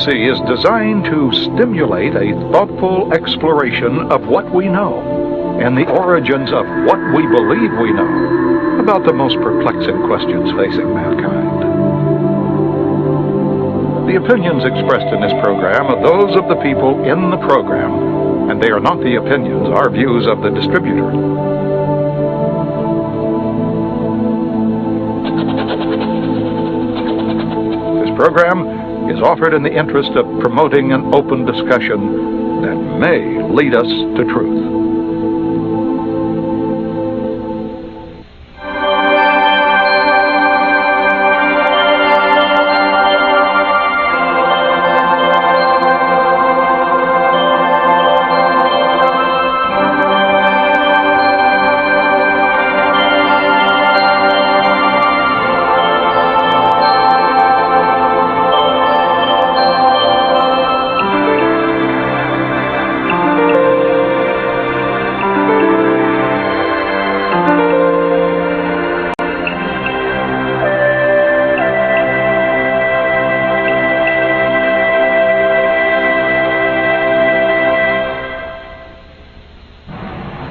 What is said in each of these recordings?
WBC is designed to stimulate a thoughtful exploration of what we know and the origins of what we believe we know about the most perplexing questions facing mankind. The opinions expressed in this program are those of the people in the program, and they are not the opinions or views of the distributor. This program is offered in the interest of promoting an open discussion that may lead us to truth.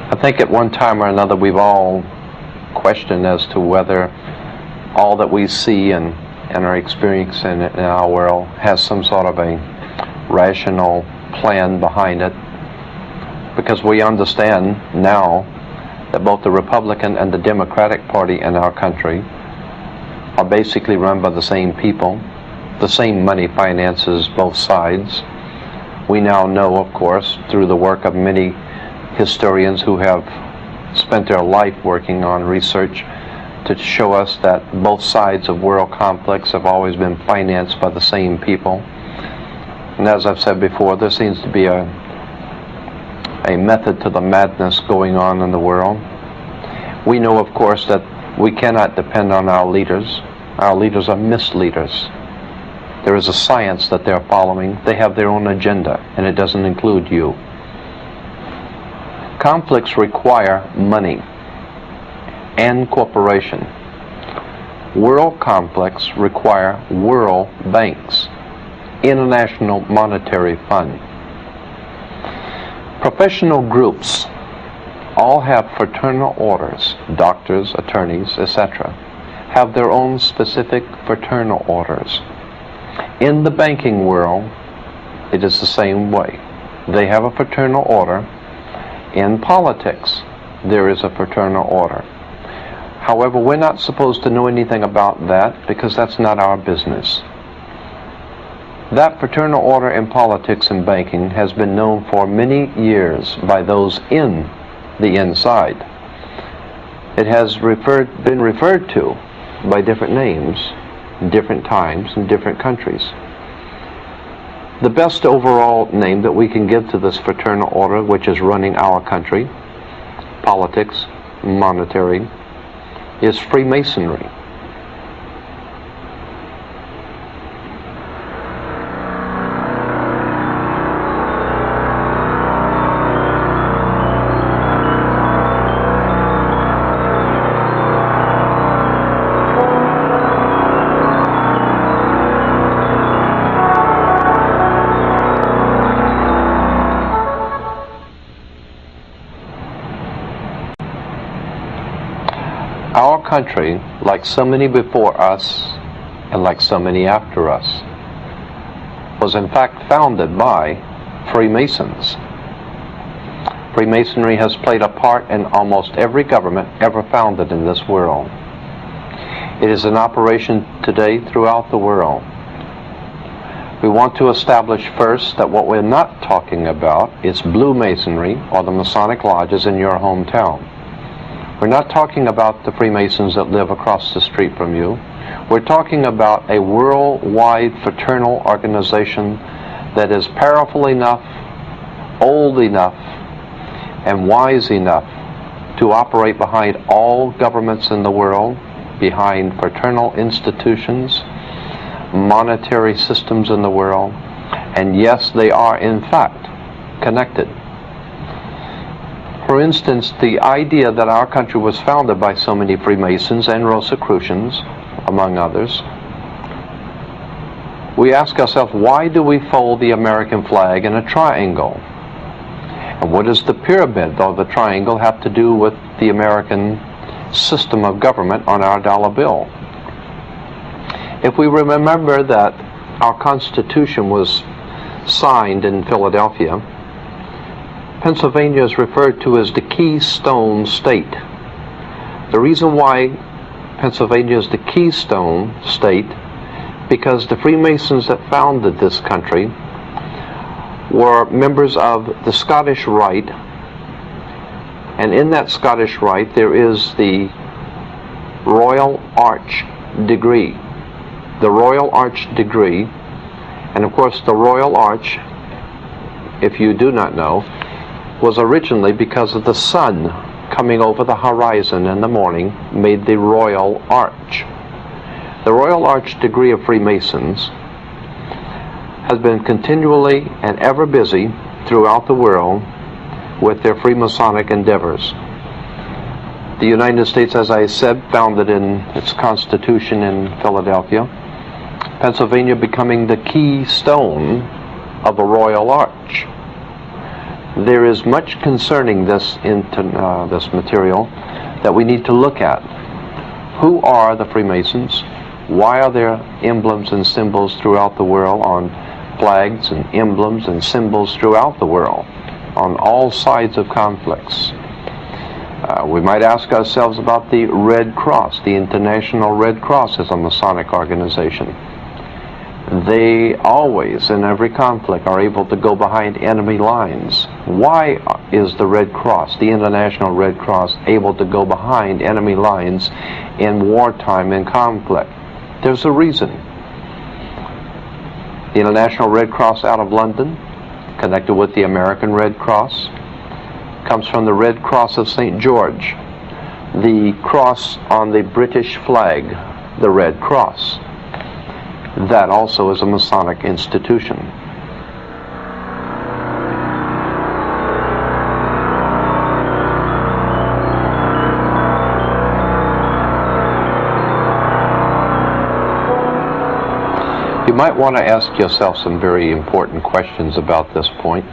I think at one time or another we've all questioned as to whether all that we see and are experiencing in our world has some sort of a rational plan behind it, because we understand now that both the Republican and the Democratic Party in our country are basically run by the same people. The same money finances both sides. We now know, of course, through the work of many historians who have spent their life working on research to show us that both sides of world conflicts have always been financed by the same people. And as I've said before, there seems to be a method to the madness going on in the world. We know, of course, that we cannot depend on our leaders. Our leaders are misleaders. There is a science that they're following. They have their own agenda, and it doesn't include you. Conflicts require money and cooperation. World conflicts require world banks, International Monetary Fund. Professional groups all have fraternal orders. Doctors, attorneys, etc. have their own specific fraternal orders. In the banking world, it is the same way. They have a fraternal order. In politics, there is a fraternal order. However, we're not supposed to know anything about that because that's not our business. That fraternal order in politics and banking has been known for many years by those in the inside. It has been referred to by different names, different times, in different countries. The best overall name that we can give to this fraternal order, which is running our country, politics, monetary, is Freemasonry. Our country, like so many before us, and like so many after us, was in fact founded by Freemasons. Freemasonry has played a part in almost every government ever founded in this world. It is in operation today throughout the world. We want to establish first that what we're not talking about is Blue Masonry or the Masonic lodges in your hometown. We're not talking about the Freemasons that live across the street from you. We're talking about a worldwide fraternal organization that is powerful enough, old enough, and wise enough to operate behind all governments in the world, behind fraternal institutions, monetary systems in the world, and yes, they are in fact connected. For instance, the idea that our country was founded by so many Freemasons and Rosicrucians, among others, we ask ourselves, why do we fold the American flag in a triangle? And what does the pyramid or the triangle have to do with the American system of government on our dollar bill? If we remember that our Constitution was signed in Philadelphia, Pennsylvania is referred to as the Keystone State. The reason why Pennsylvania is the Keystone State, because the Freemasons that founded this country were members of the Scottish Rite, and in that Scottish Rite there is the Royal Arch degree. The Royal Arch degree, and of course the Royal Arch, if you do not know, was originally because of the sun coming over the horizon in the morning made the Royal Arch. The Royal Arch degree of Freemasons has been continually and ever busy throughout the world with their Freemasonic endeavors. The United States, as I said, founded in its Constitution in Philadelphia. Pennsylvania becoming the keystone of the Royal Arch. There is much concerning this material that we need to look at. Who are the Freemasons? Why are there emblems and symbols throughout the world on flags and emblems and symbols throughout the world on all sides of conflicts? We might ask ourselves about the Red Cross. The International Red Cross is a Masonic organization. They always, in every conflict, are able to go behind enemy lines. Why is the Red Cross, the International Red Cross, able to go behind enemy lines in wartime and conflict? There's a reason. The International Red Cross out of London, connected with the American Red Cross, comes from the Red Cross of St. George, the cross on the British flag, the Red Cross. That also is a Masonic institution. You might want to ask yourself some very important questions about this point.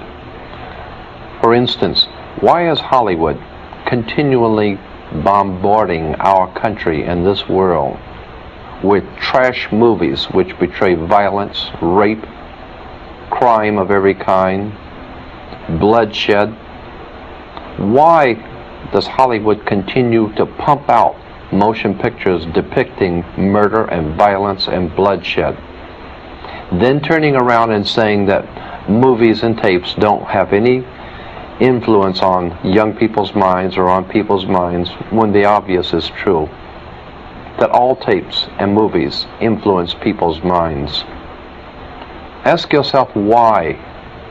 For instance, why is Hollywood continually bombarding our country and this world with trash movies which portray violence, rape, crime of every kind, bloodshed? Why does Hollywood continue to pump out motion pictures depicting murder and violence and bloodshed, then turning around and saying that movies and tapes don't have any influence on young people's minds or on people's minds, when the obvious is true, that all tapes and movies influence people's minds? Ask yourself why.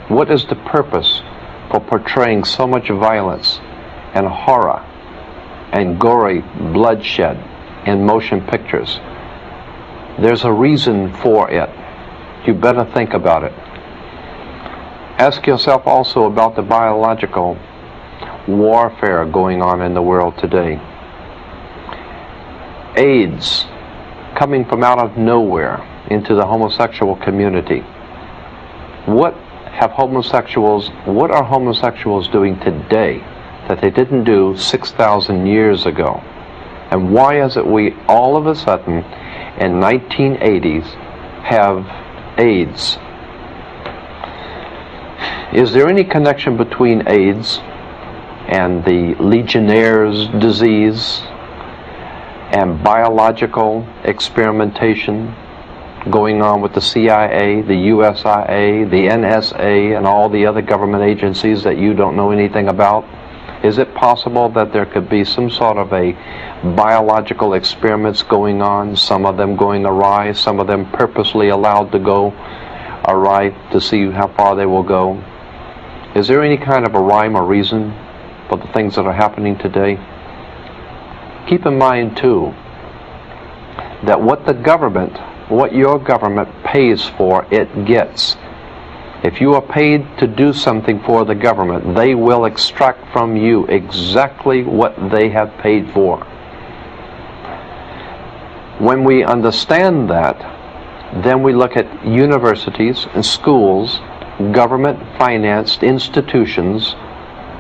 What is the purpose for portraying so much violence and horror and gory bloodshed in motion pictures? There's a reason for it. You better think about it. Ask yourself also about the biological warfare going on in the world today. AIDS coming from out of nowhere into the homosexual community. What are homosexuals doing today that they didn't do 6,000 years ago? And why is it we all of a sudden in 1980s have AIDS? Is there any connection between AIDS and the Legionnaire's disease and biological experimentation going on with the CIA, the USIA, the NSA, and all the other government agencies that you don't know anything about? Is it possible that there could be some sort of a biological experiments going on, some of them going awry, some of them purposely allowed to go awry to see how far they will go? Is there any kind of a rhyme or reason for the things that are happening today? Keep in mind too that what your government pays for, it gets. If you are paid to do something for the government, they will extract from you exactly what they have paid for. When we understand that, Then we look at universities and schools, government-financed institutions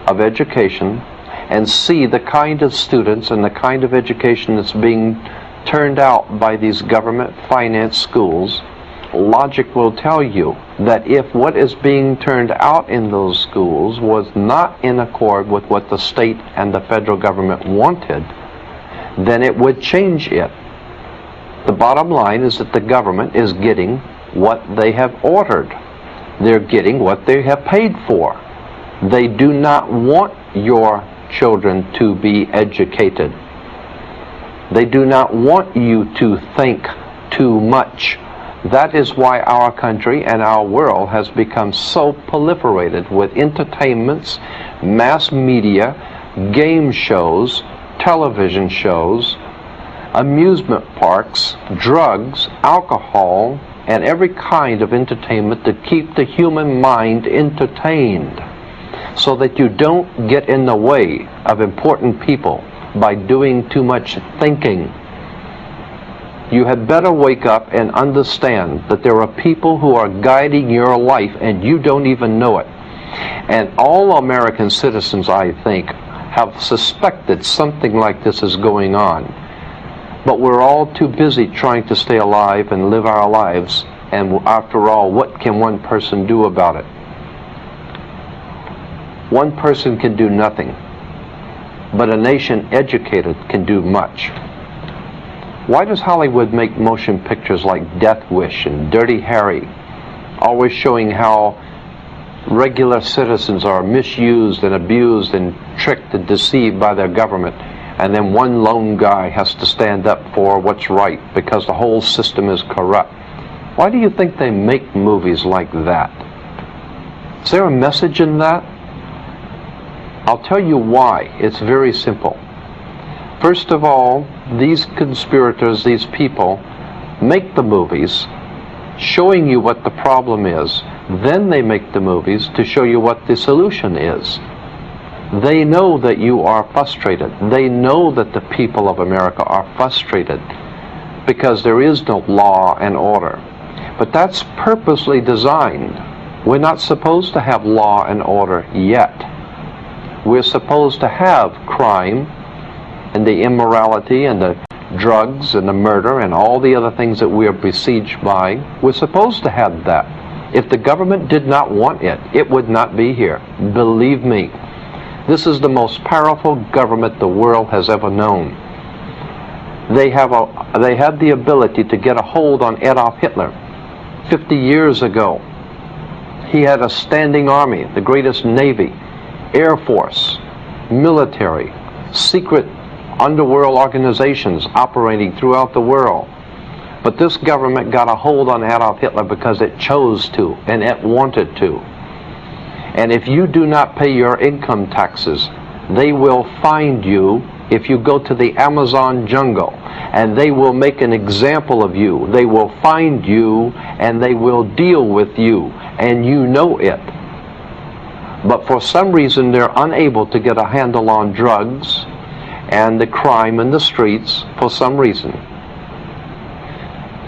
of education, and see the kind of students and the kind of education that's being turned out by these government-financed schools. Logic will tell you that if what is being turned out in those schools was not in accord with what the state and the federal government wanted, then it would change it. The bottom line is that the government is getting what they have ordered. They're getting what they have paid for. They do not want your children to be educated. They do not want you to think too much. That is why our country and our world has become so proliferated with entertainments, mass media, game shows, television shows, amusement parks, drugs, alcohol, and every kind of entertainment to keep the human mind entertained, so that you don't get in the way of important people by doing too much thinking. You had better wake up and understand that there are people who are guiding your life and you don't even know it. And all American citizens, I think, have suspected something like this is going on. But we're all too busy trying to stay alive and live our lives. And after all, what can one person do about it? One person can do nothing, but a nation educated can do much. Why does Hollywood make motion pictures like Death Wish and Dirty Harry, always showing how regular citizens are misused and abused and tricked and deceived by their government, and then one lone guy has to stand up for what's right because the whole system is corrupt? Why do you think they make movies like that? Is there a message in that? I'll tell you why. It's very simple. First of all, these conspirators, these people, make the movies showing you what the problem is. Then they make the movies to show you what the solution is. They know that you are frustrated. They know that the people of America are frustrated because there is no law and order. But that's purposely designed. We're not supposed to have law and order yet. We're supposed to have crime and the immorality and the drugs and the murder and all the other things that we are besieged by. We're supposed to have that. If the government did not want it, it would not be here. Believe me, this is the most powerful government the world has ever known. They have the ability to get a hold on Adolf Hitler 50 years ago. He had a standing army, the greatest navy, air force, military, secret underworld organizations operating throughout the world. But this government got a hold on Adolf Hitler because it chose to and it wanted to. And if you do not pay your income taxes, they will find you if you go to the Amazon jungle, and they will make an example of you. They will find you and they will deal with you, and you know it. But for some reason they're unable to get a handle on drugs and the crime in the streets for some reason.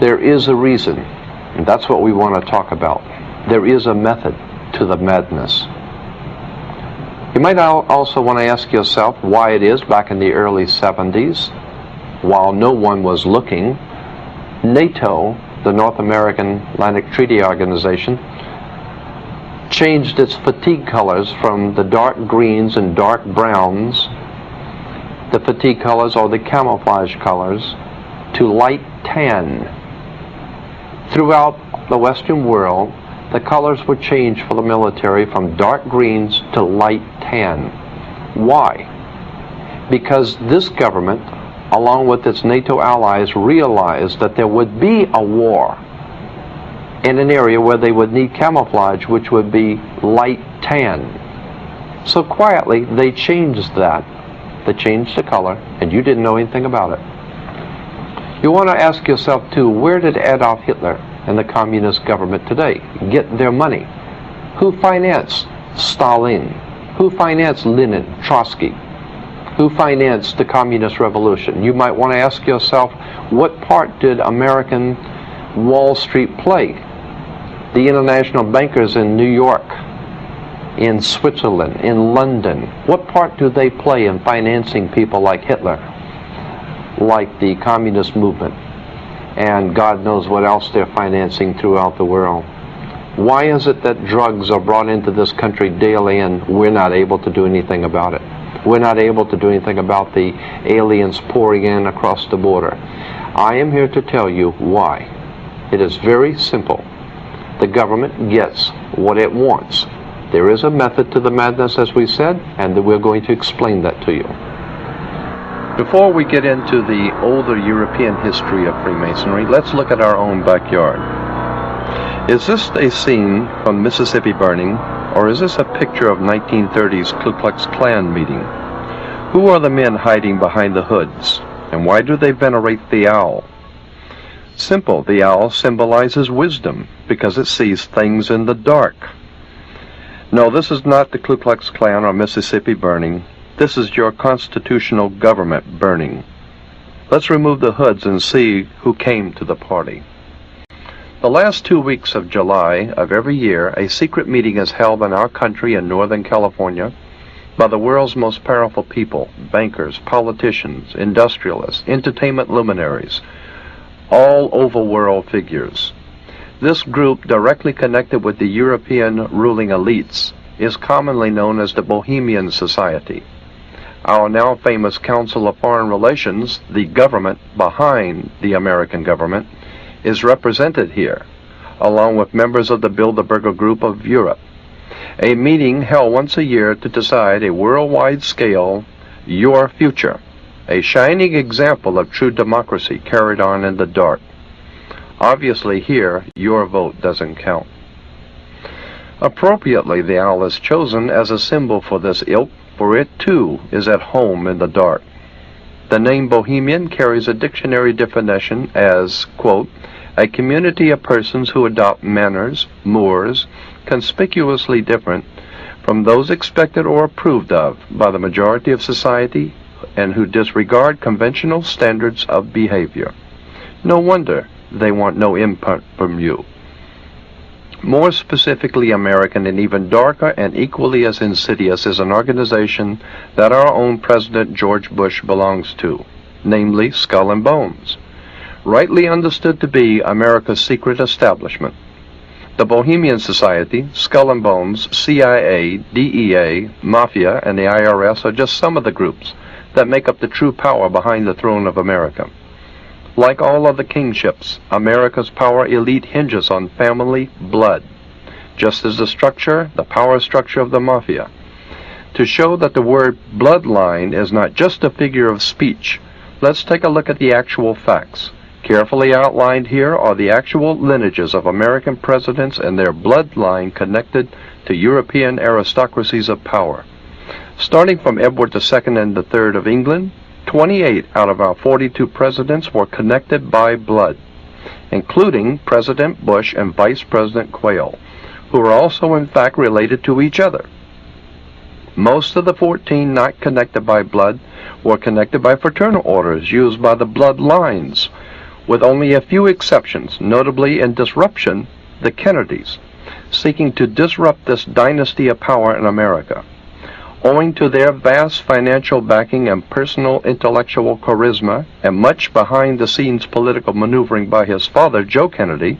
There is a reason, and that's what we want to talk about. There is a method to the madness. You might also want to ask yourself why it is back in the early 70s, while no one was looking, NATO, the North American Atlantic Treaty Organization, changed its fatigue colors from the dark greens and dark browns, the fatigue colors or the camouflage colors, to light tan. Throughout the Western world, the colors were changed for the military from dark greens to light tan. Why? Because this government, along with its NATO allies, realized that there would be a war in an area where they would need camouflage, which would be light tan. So quietly, they changed that. They changed the color, and you didn't know anything about it. You want to ask yourself, too, where did Adolf Hitler and the communist government today get their money? Who financed Stalin? Who financed Lenin, Trotsky? Who financed the communist revolution? You might want to ask yourself, what part did American Wall Street play? The international bankers in New York, in Switzerland, in London, what part do they play in financing people like Hitler, like the communist movement, and God knows what else they're financing throughout the world? Why is it that drugs are brought into this country daily and we're not able to do anything about it? We're not able to do anything about the aliens pouring in across the border. I am here to tell you why. It is very simple. The government gets what it wants. There is a method to the madness, as we said, and we're going to explain that to you. Before we get into the older European history of Freemasonry, let's look at our own backyard. Is this a scene from Mississippi Burning, or is this a picture of 1930s Ku Klux Klan meeting? Who are the men hiding behind the hoods, and why do they venerate the owl? Simple, the owl symbolizes wisdom because it sees things in the dark. No, this is not the Ku Klux Klan or Mississippi Burning. This is your constitutional government burning. Let's remove the hoods and see who came to the party. The last 2 weeks of July of every year, a secret meeting is held in our country in Northern California by the world's most powerful people, bankers, politicians, industrialists, entertainment luminaries, all overworld figures. This group, directly connected with the European ruling elites, is commonly known as the Bohemian Society. Our now famous Council of Foreign Relations, the government behind the American government, is represented here, along with members of the Bilderberger Group of Europe. A meeting held once a year to decide a worldwide scale, your future, a shining example of true democracy carried on in the dark. Obviously here, your vote doesn't count. Appropriately, the owl is chosen as a symbol for this ilk, for it too is at home in the dark. The name Bohemian carries a dictionary definition as, quote, a community of persons who adopt manners, mores, conspicuously different from those expected or approved of by the majority of society and who disregard conventional standards of behavior. No wonder they want no input from you. More specifically American and even darker and equally as insidious is an organization that our own President George Bush belongs to, namely Skull and Bones, rightly understood to be America's secret establishment. The Bohemian Society, Skull and Bones, CIA, DEA, Mafia, and the IRS are just some of the groups that make up the true power behind the throne of America. Like all other kingships, America's power elite hinges on family blood, just as the power structure of the Mafia. To show that the word bloodline is not just a figure of speech, let's take a look at the actual facts. Carefully outlined here are the actual lineages of American presidents and their bloodline connected to European aristocracies of power. Starting from Edward II and III of England, 28 out of our 42 presidents were connected by blood, including President Bush and Vice President Quayle, who are also in fact related to each other. Most of the 14 not connected by blood were connected by fraternal orders used by the bloodlines, with only a few exceptions, notably in disruption, the Kennedys, seeking to disrupt this dynasty of power in America. Owing to their vast financial backing and personal intellectual charisma, and much behind-the-scenes political maneuvering by his father, Joe Kennedy,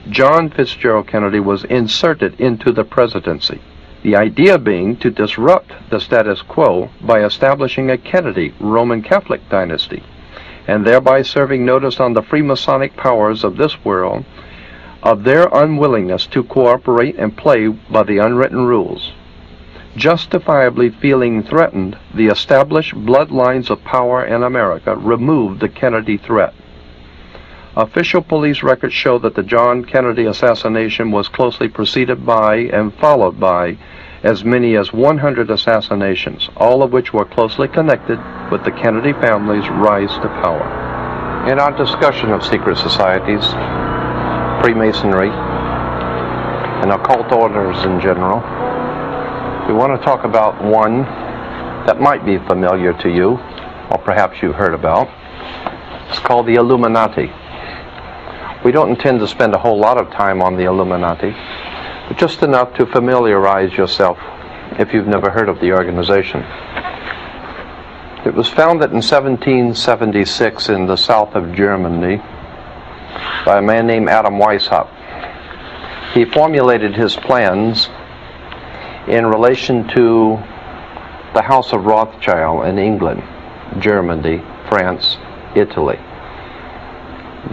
John Fitzgerald Kennedy was inserted into the presidency. The idea being to disrupt the status quo by establishing a Kennedy Roman Catholic dynasty, and thereby serving notice on the Freemasonic powers of this world of their unwillingness to cooperate and play by the unwritten rules. Justifiably feeling threatened, the established bloodlines of power in America removed the Kennedy threat. Official police records show that the John Kennedy assassination was closely preceded by and followed by as many as 100 assassinations, all of which were closely connected with the Kennedy family's rise to power. In our discussion of secret societies, Freemasonry, and occult orders in general, we want to talk about one that might be familiar to you, or perhaps you've heard about. It's called the Illuminati. We don't intend to spend a whole lot of time on the Illuminati, but just enough to familiarize yourself if you've never heard of the organization. It was founded in 1776 in the south of Germany by a man named Adam Weishaupt. He formulated his plans in relation to the House of Rothschild in England, Germany, France, Italy.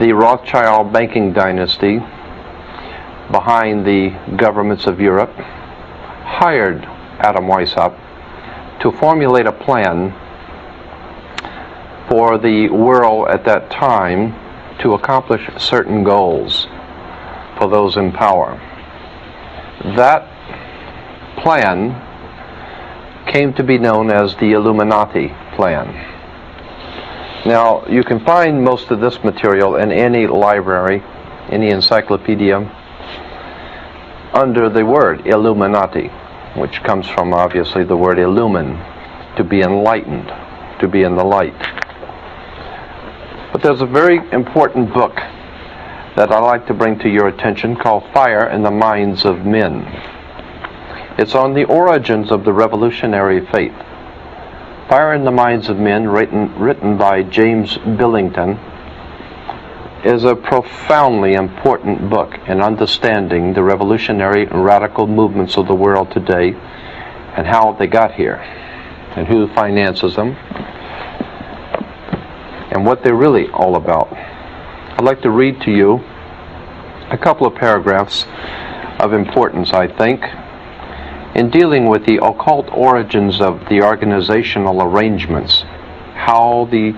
The Rothschild banking dynasty behind the governments of Europe hired Adam Weishaupt to formulate a plan for the world at that time to accomplish certain goals for those in power. That plan came to be known as the Illuminati plan. Now, you can find most of this material in any library, any encyclopedia, under the word Illuminati, which comes from obviously the word illumine, to be enlightened, to be in the light. But there's a very important book that I'd like to bring to your attention called Fire in the Minds of Men. It's on the origins of the revolutionary faith. Fire in the Minds of Men, written by James Billington, is a profoundly important book in understanding the revolutionary and radical movements of the world today and how they got here and who finances them and what they're really all about. I'd like to read to you a couple of paragraphs of importance, I think, in dealing with the occult origins of the organizational arrangements, how the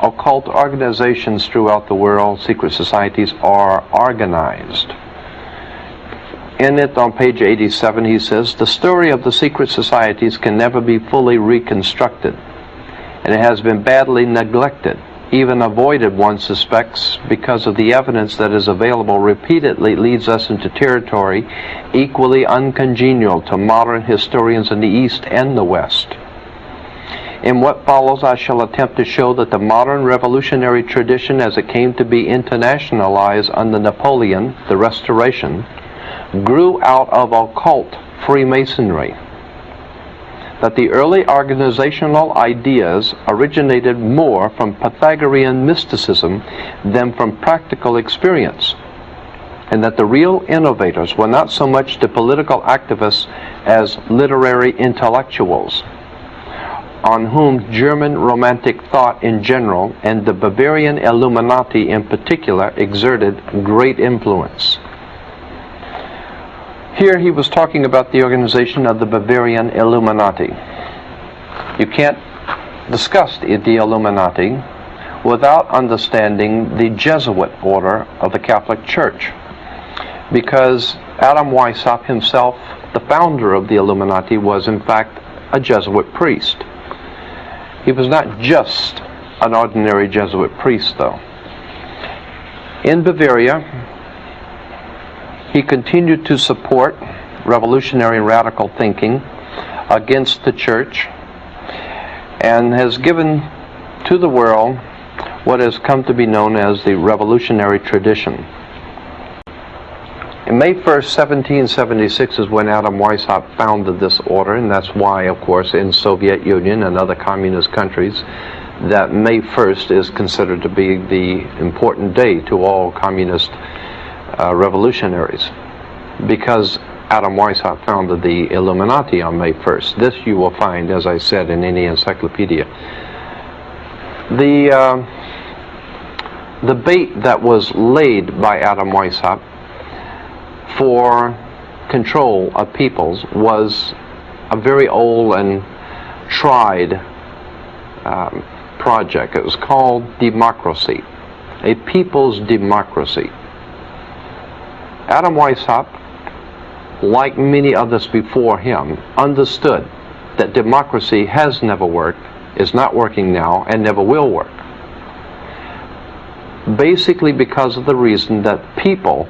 occult organizations throughout the world, secret societies, are organized. In it, on page 87, he says, "The story of the secret societies can never be fully reconstructed, and it has been badly neglected, even avoided, one suspects, because of the evidence that is available repeatedly leads us into territory equally uncongenial to modern historians in the East and the West. In what follows, I shall attempt to show that the modern revolutionary tradition as it came to be internationalized under Napoleon, the Restoration, grew out of occult Freemasonry, that the early organizational ideas originated more from Pythagorean mysticism than from practical experience, and that the real innovators were not so much the political activists as literary intellectuals, on whom German Romantic thought in general and the Bavarian Illuminati in particular exerted great influence." Here he was talking about the organization of the Bavarian Illuminati. You can't discuss the Illuminati without understanding the Jesuit order of the Catholic Church, because Adam Weishaupt himself, the founder of the Illuminati, was in fact a Jesuit priest. He was not just an ordinary Jesuit priest, though. In Bavaria, he continued to support revolutionary radical thinking against the church and has given to the world what has come to be known as the revolutionary tradition. In May 1st, 1776 is when Adam Weishaupt founded this order, and that's why, of course, in Soviet Union and other communist countries, that May 1st is considered to be the important day to all communist revolutionaries, because Adam Weishaupt founded the Illuminati on May 1st. This you will find, as I said, in any encyclopedia. The bait that was laid by Adam Weishaupt for control of peoples was a very old and tried project. It was called democracy, a people's democracy. Adam Weishaupt, like many others before him, understood that democracy has never worked, is not working now, and never will work. Basically because of the reason that people,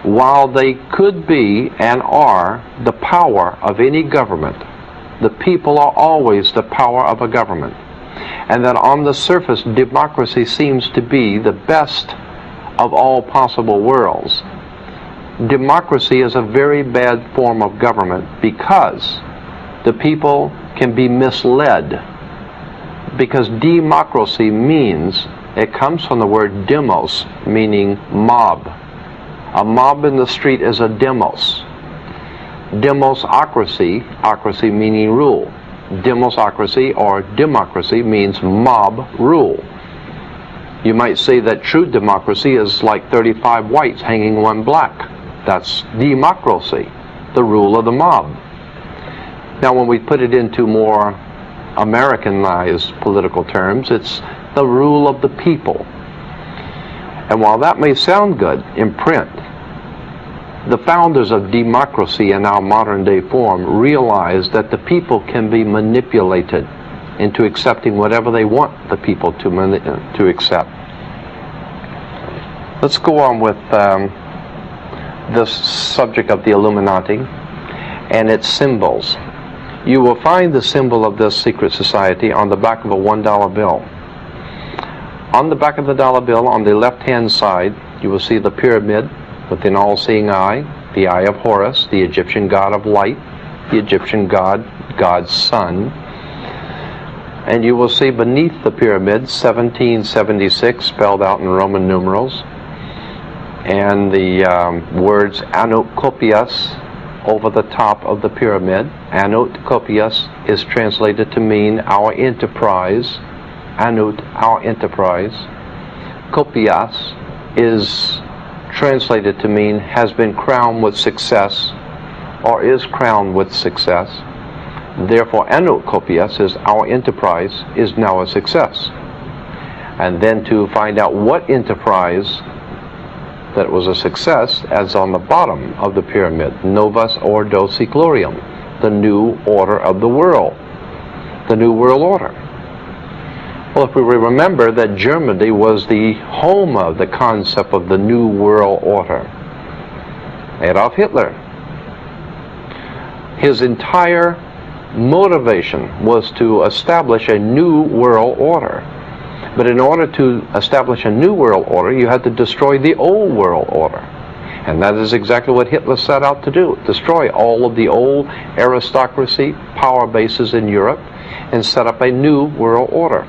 while they could be and are the power of any government, the people are always the power of a government. And that on the surface, democracy seems to be the best of all possible worlds. Democracy is a very bad form of government because the people can be misled. Because democracy means, it comes from the word demos, meaning mob. A mob in the street is a demos. Demosocracy, ocracy meaning rule. Demosocracy or democracy means mob rule. You might say that true democracy is like 35 whites hanging one black. That's democracy, the rule of the mob. Now when we put it into more Americanized political terms, it's the rule of the people. And while that may sound good in print, the founders of democracy in our modern day form realized that the people can be manipulated into accepting whatever they want the people to accept. Let's go on with this subject of the Illuminati and its symbols. You will find the symbol of this secret society on the back of a $1 bill. On the back of the dollar bill, on the left-hand side, you will see the pyramid with an all-seeing eye, the eye of Horus, the Egyptian god of light, the Egyptian God's son. And you will see beneath the pyramid 1776 spelled out in Roman numerals, and the words Anokopias over the top of the pyramid. Anokopias is translated to mean our enterprise. Anut, our enterprise. Kopias is translated to mean has been crowned with success or is crowned with success. Therefore, Anokopias is our enterprise is now a success. And then to find out what enterprise that was a success, as on the bottom of the pyramid, Novus Ordo Seclorum, the new order of the world, the new world order. Well, if we remember that Germany was the home of the concept of the new world order, Adolf Hitler, his entire motivation was to establish a new world order. But in order to establish a new world order, you had to destroy the old world order. And that is exactly what Hitler set out to do, destroy all of the old aristocracy, power bases in Europe, and set up a new world order.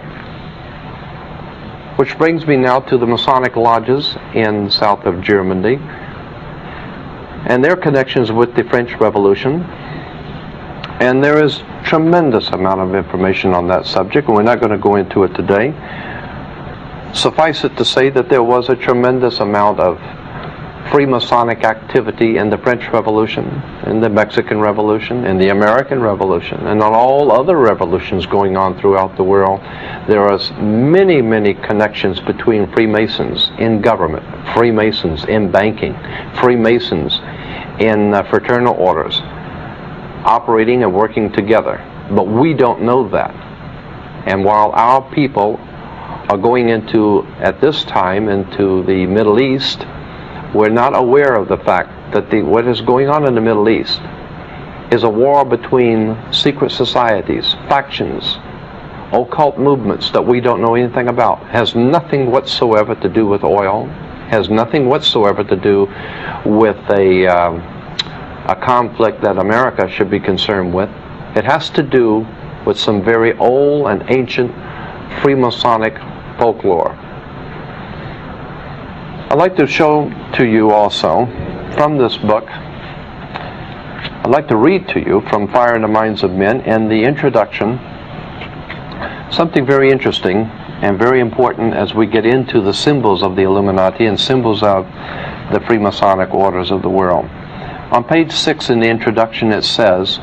Which brings me now to the Masonic lodges in south of Germany and their connections with the French Revolution. And there is tremendous amount of information on that subject, and we're not going to go into it today. Suffice it to say that there was a tremendous amount of Freemasonic activity in the French Revolution, in the Mexican Revolution, in the American Revolution, and on all other revolutions going on throughout the world. There are many, many connections between Freemasons in government, Freemasons in banking, Freemasons in fraternal orders, operating and working together. But we don't know that. And while our people are going into, at this time, into the Middle East, we're not aware of the fact that what is going on in the Middle East is a war between secret societies, factions, occult movements that we don't know anything about. Has nothing whatsoever to do with oil, has nothing whatsoever to do with a conflict that America should be concerned with. It has to do with some very old and ancient Freemasonic folklore. I'd like to show to you also from this book, I'd like to read to you from Fire in the Minds of Men in the introduction, something very interesting and very important as we get into the symbols of the Illuminati and symbols of the Freemasonic orders of the world. On page 6 in the introduction it says,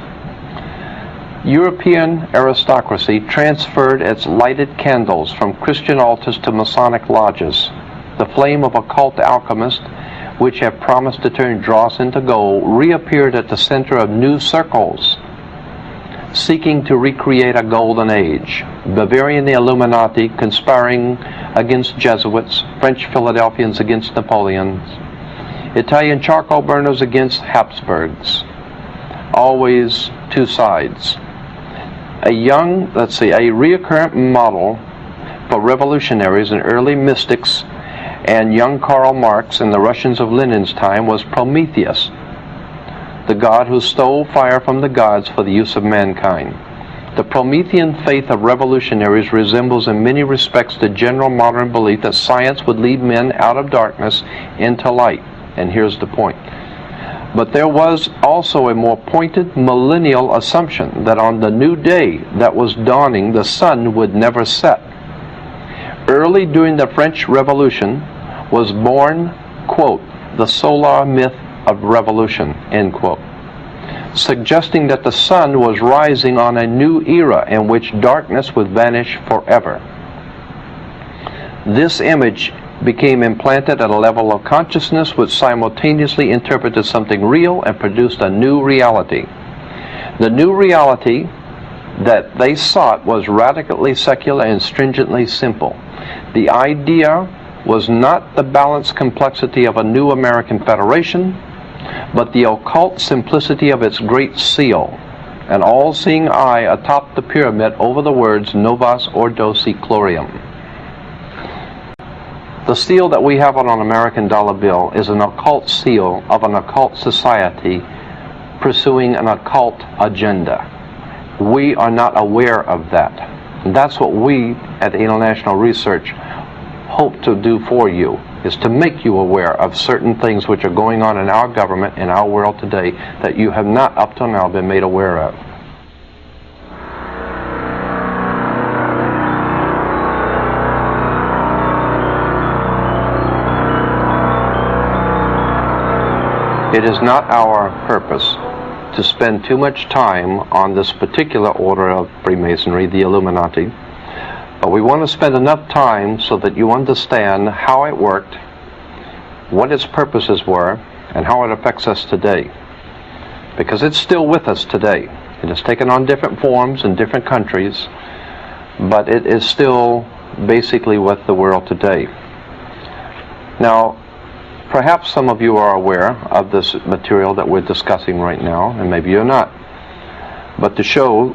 European aristocracy transferred its lighted candles from Christian altars to Masonic lodges. The flame of occult alchemists, which have promised to turn dross into gold, reappeared at the center of new circles, seeking to recreate a golden age. Bavarian Illuminati conspiring against Jesuits, French Philadelphians against Napoleons, Italian charcoal burners against Habsburgs. Always two sides. A reoccurrent model for revolutionaries and early mystics and young Karl Marx in the Russians of Lenin's time was Prometheus, the god who stole fire from the gods for the use of mankind. The Promethean faith of revolutionaries resembles in many respects the general modern belief that science would lead men out of darkness into light. And here's the point. But there was also a more pointed millennial assumption that on the new day that was dawning, the sun would never set. Early during the French Revolution was born, quote, the solar myth of revolution, end quote, suggesting that the sun was rising on a new era in which darkness would vanish forever. This image became implanted at a level of consciousness which simultaneously interpreted something real and produced a new reality. The new reality that they sought was radically secular and stringently simple. The idea was not the balanced complexity of a new American Federation, but the occult simplicity of its great seal, an all-seeing eye atop the pyramid over the words Novus Ordo Seclorum. The seal that we have on an American dollar bill is an occult seal of an occult society pursuing an occult agenda. We are not aware of that. And that's what we at International Research hope to do for you, is to make you aware of certain things which are going on in our government, in our world today, that you have not up till now been made aware of. It is not our purpose to spend too much time on this particular order of Freemasonry, the Illuminati, but we want to spend enough time so that you understand how it worked, what its purposes were, and how it affects us today. Because it's still with us today. It has taken on different forms in different countries, but it is still basically with the world today. Now, perhaps some of you are aware of this material that we're discussing right now, and maybe you're not. But to show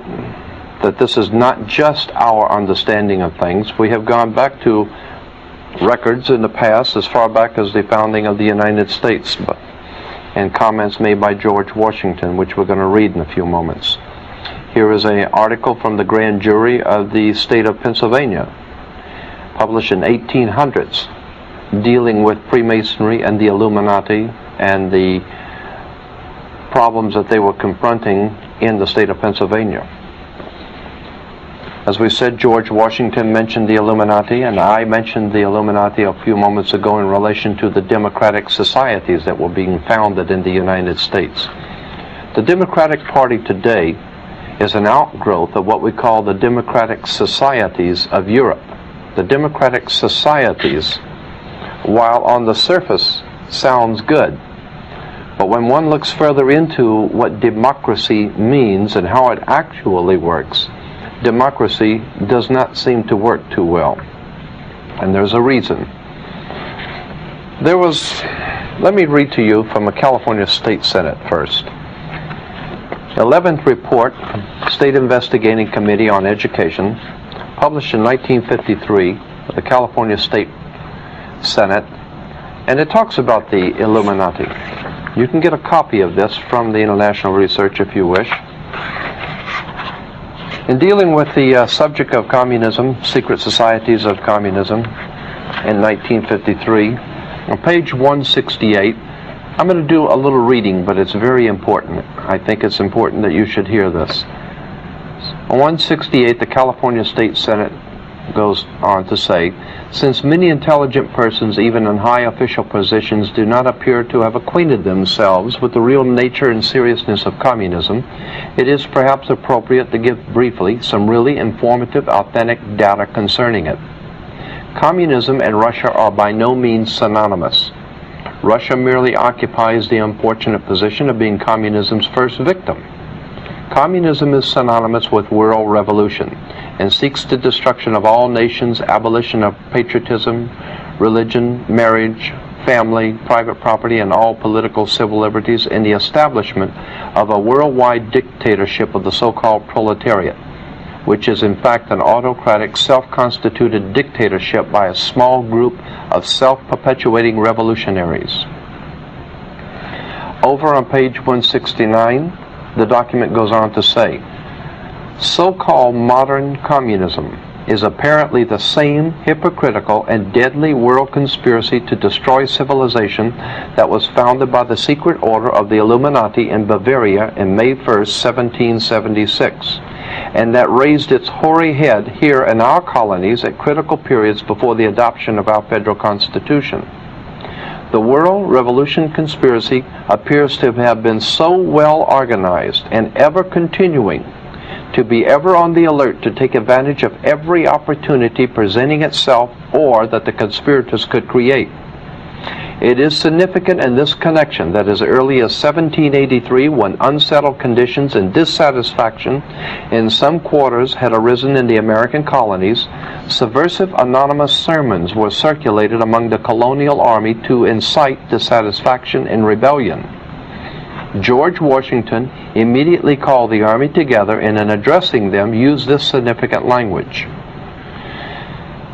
that this is not just our understanding of things, we have gone back to records in the past, as far back as the founding of the United States, and comments made by George Washington, which we're going to read in a few moments. Here is an article from the grand jury of the state of Pennsylvania, published in 1800s, dealing with Freemasonry and the Illuminati and the problems that they were confronting in the state of Pennsylvania. As we said, George Washington mentioned the Illuminati, and I mentioned the Illuminati a few moments ago in relation to the democratic societies that were being founded in the United States. The Democratic Party today is an outgrowth of what we call the democratic societies of Europe. The democratic societies, while on the surface sounds good, but when one looks further into what democracy means and how it actually works, democracy does not seem to work too well. And there's a reason. Let me read to you from a California State Senate first. 11th report, State Investigating Committee on Education, published in 1953, the California State Senate, and it talks about the Illuminati. You can get a copy of this from the International Research if you wish. In dealing with the subject of communism, secret societies of communism, in 1953, on page 168, I'm going to do a little reading, but it's very important. I think it's important that you should hear this. On 168, the California State Senate goes on to say, since many intelligent persons, even in high official positions, do not appear to have acquainted themselves with the real nature and seriousness of communism, it is perhaps appropriate to give briefly some really informative, authentic data concerning it. Communism and Russia are by no means synonymous. Russia merely occupies the unfortunate position of being communism's first victim. Communism is synonymous with world revolution and seeks the destruction of all nations, abolition of patriotism, religion, marriage, family, private property, and all political civil liberties, and the establishment of a worldwide dictatorship of the so-called proletariat. which is in fact an autocratic, self-constituted dictatorship by a small group of self-perpetuating revolutionaries. Over on page 169, the document goes on to say, so-called modern communism is apparently the same hypocritical and deadly world conspiracy to destroy civilization that was founded by the secret order of the Illuminati in Bavaria in May 1st, 1776, and that raised its hoary head here in our colonies at critical periods before the adoption of our federal Constitution. The world revolution conspiracy appears to have been so well organized and ever continuing to be ever on the alert to take advantage of every opportunity presenting itself or that the conspirators could create. It is significant in this connection that as early as 1783, when unsettled conditions and dissatisfaction in some quarters had arisen in the American colonies, subversive anonymous sermons were circulated among the colonial army to incite dissatisfaction and rebellion. George Washington immediately called the army together and in addressing them used this significant language.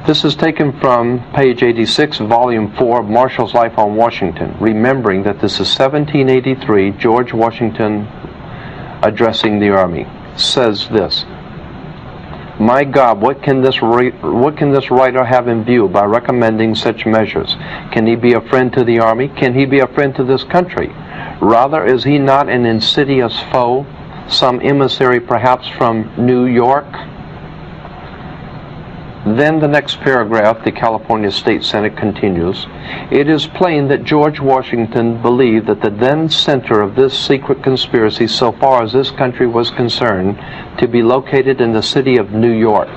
This is taken from page 86, volume 4 of Marshall's Life on Washington, remembering that this is 1783, George Washington addressing the army. Says this, "My God, what can this writer have in view by recommending such measures? Can he be a friend to the army? Can he be a friend to this country? Rather, is he not an insidious foe, some emissary perhaps from New York?" Then the next paragraph, the California State Senate continues, "It is plain that George Washington believed that the then center of this secret conspiracy, so far as this country was concerned, to be located in the city of New York."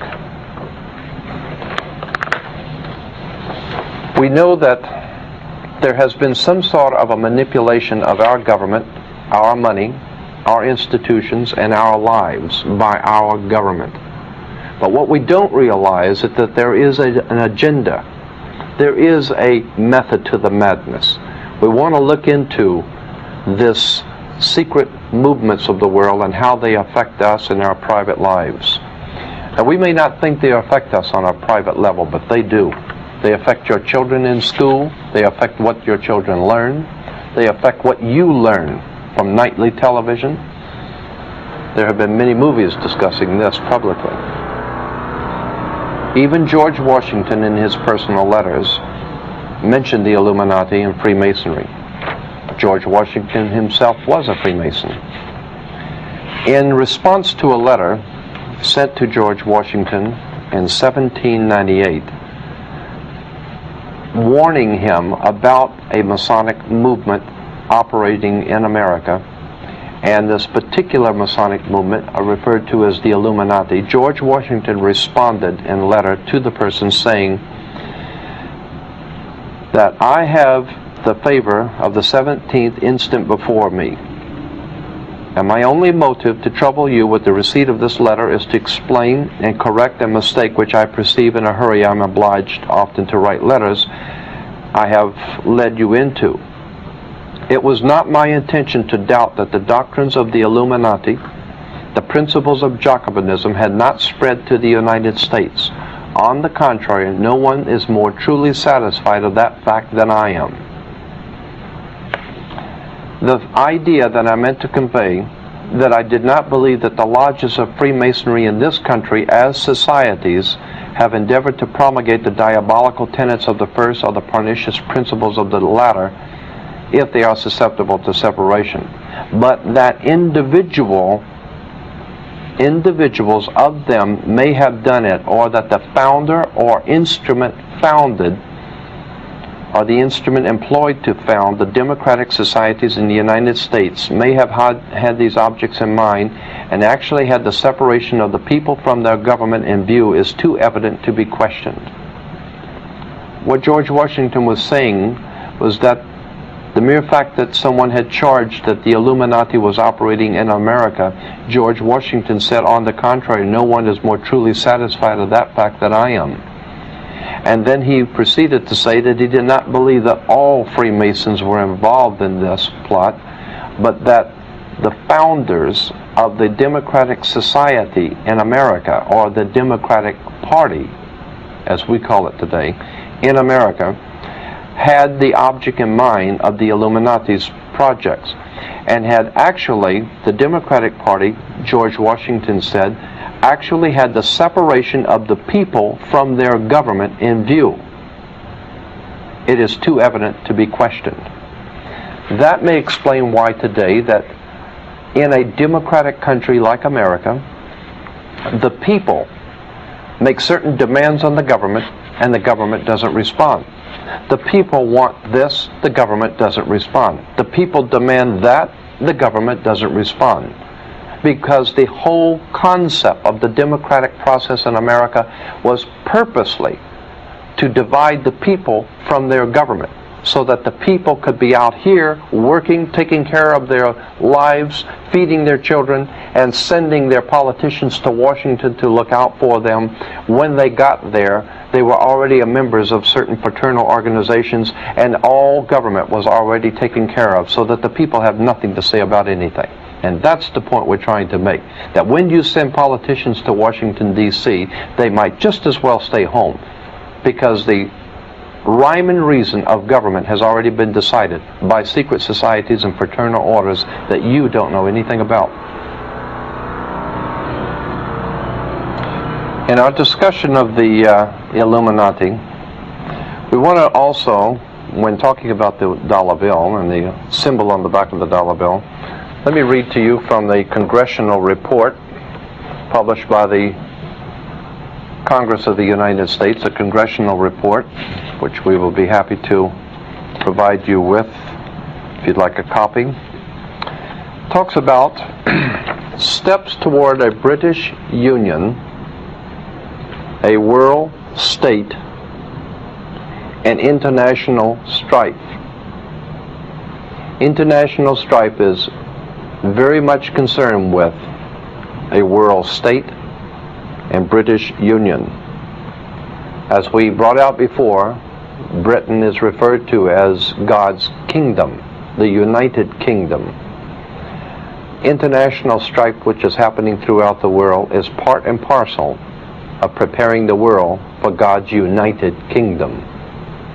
We know that there has been some sort of a manipulation of our government, our money, our institutions, and our lives by our government. But what we don't realize is that there is an agenda. There is a method to the madness. We want to look into this secret movements of the world and how they affect us in our private lives. Now, we may not think they affect us on a private level, but they do. They affect your children in school. They affect what your children learn. They affect what you learn from nightly television. There have been many movies discussing this publicly. Even George Washington, in his personal letters, mentioned the Illuminati and Freemasonry. George Washington himself was a Freemason. In response to a letter sent to George Washington in 1798, warning him about a Masonic movement operating in America, and this particular Masonic movement are referred to as the Illuminati, George Washington responded in a letter to the person saying that I have the favor of the 17th instant before me, and my only motive to trouble you with the receipt of this letter is to explain and correct a mistake which I perceive in a hurry I am obliged often to write letters I have led you into. It was not my intention to doubt that the doctrines of the Illuminati, the principles of Jacobinism, had not spread to the United States. On the contrary, no one is more truly satisfied of that fact than I am. The idea that I meant to convey, that I did not believe that the lodges of Freemasonry in this country as societies have endeavored to promulgate the diabolical tenets of the first or the pernicious principles of the latter, if they are susceptible to separation, but that individuals of them may have done it, or that the founder or instrument founded, or the instrument employed to found the democratic societies in the United States may have had these objects in mind and actually had the separation of the people from their government in view is too evident to be questioned. What George Washington was saying was that the mere fact that someone had charged that the Illuminati was operating in America, George Washington said, on the contrary, no one is more truly satisfied of that fact than I am. And then he proceeded to say that he did not believe that all Freemasons were involved in this plot, but that the founders of the Democratic Society in America, or the Democratic Party, as we call it today, in America, had the object in mind of the Illuminati's projects, and had actually, the Democratic Party, George Washington said, actually had the separation of the people from their government in view. It is too evident to be questioned. That may explain why today that in a democratic country like America, the people make certain demands on the government and the government doesn't respond. The people want this, the government doesn't respond. The people demand that, the government doesn't respond. Because the whole concept of the democratic process in America was purposely to divide the people from their government, so that the people could be out here working, taking care of their lives, feeding their children, and sending their politicians to Washington to look out for them. When they got there, they were already members of certain fraternal organizations, and all government was already taken care of, so that the people have nothing to say about anything. And that's the point we're trying to make, that when you send politicians to Washington, D.C., they might just as well stay home, because the rhyme and reason of government has already been decided by secret societies and fraternal orders that you don't know anything about. In our discussion of the Illuminati, we want to also, when talking about the dollar bill and the symbol on the back of the dollar bill, let me read to you from the congressional report published by the Congress of the United States, a congressional report, which we will be happy to provide you with if you'd like a copy. Talks about steps toward a British Union, a world state, and international strife. International strife is very much concerned with a world state and British Union. As we brought out before, Britain is referred to as God's kingdom, the United Kingdom. International strife, which is happening throughout the world, is part and parcel of preparing the world for God's United Kingdom.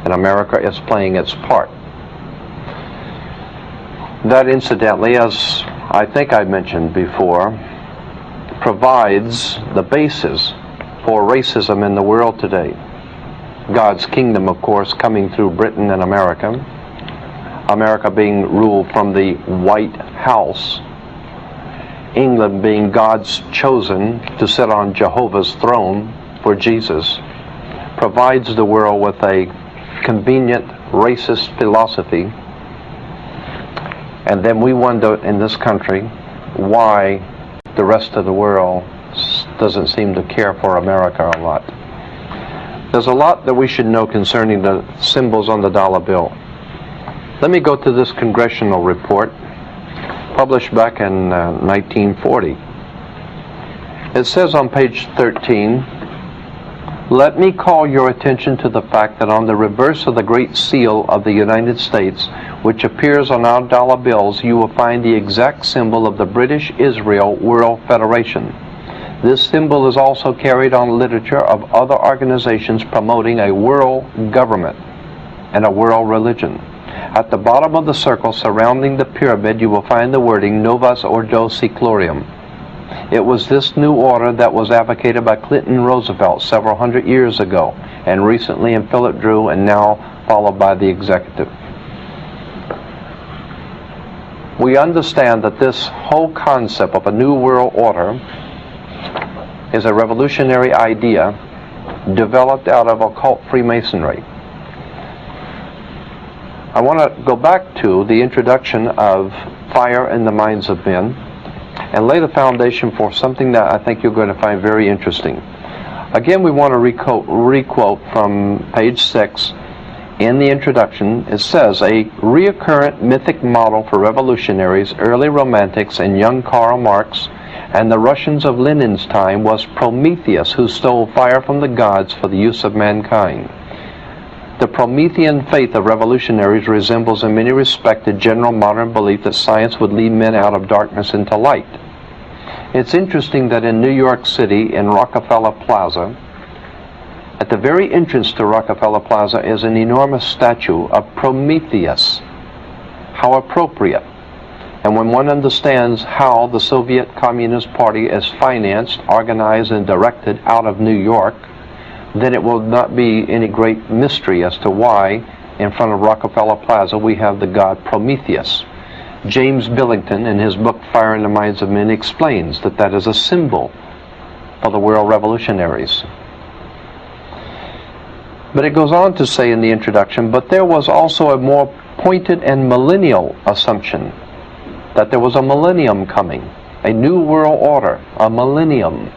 And America is playing its part. That, incidentally, as I think I mentioned before, provides the basis for racism in the world today. God's kingdom, of course, coming through Britain and America. America being ruled from the White House. England being God's chosen to sit on Jehovah's throne for Jesus, provides the world with a convenient racist philosophy. And then we wonder in this country why the rest of the world doesn't seem to care for America a lot. There's a lot that we should know concerning the symbols on the dollar bill. Let me go to this congressional report published back in 1940. It says on page 13, "Let me call your attention to the fact that on the reverse of the Great Seal of the United States, which appears on our dollar bills, you will find the exact symbol of the British Israel World Federation. This symbol is also carried on literature of other organizations promoting a world government and a world religion. At the bottom of the circle surrounding the pyramid, you will find the wording Novus Ordo Seclorum. It was this new order that was advocated by Clinton Roosevelt several hundred years ago, and recently in Philip Drew, and now followed by the executive." We understand that this whole concept of a new world order is a revolutionary idea developed out of occult Freemasonry. I want to go back to the introduction of Fire in the Minds of Men and lay the foundation for something that I think you're going to find very interesting. Again, we want to requote from page 6. In the introduction, it says, "A reoccurrent mythic model for revolutionaries, early romantics, and young Karl Marx, and the Russians of Lenin's time was Prometheus, who stole fire from the gods for the use of mankind. The Promethean faith of revolutionaries resembles in many respects the general modern belief that science would lead men out of darkness into light. It's interesting that in New York City, in Rockefeller Plaza, at the very entrance to Rockefeller Plaza is an enormous statue of Prometheus. How appropriate. And when one understands how the Soviet Communist Party is financed, organized, and directed out of New York, then it will not be any great mystery as to why in front of Rockefeller Plaza we have the god Prometheus. James Billington, in his book Fire in the Minds of Men, explains that that is a symbol for the world revolutionaries. But it goes on to say in the introduction, but there was also a more pointed and millennial assumption that there was a millennium coming, a new world order, a millennium,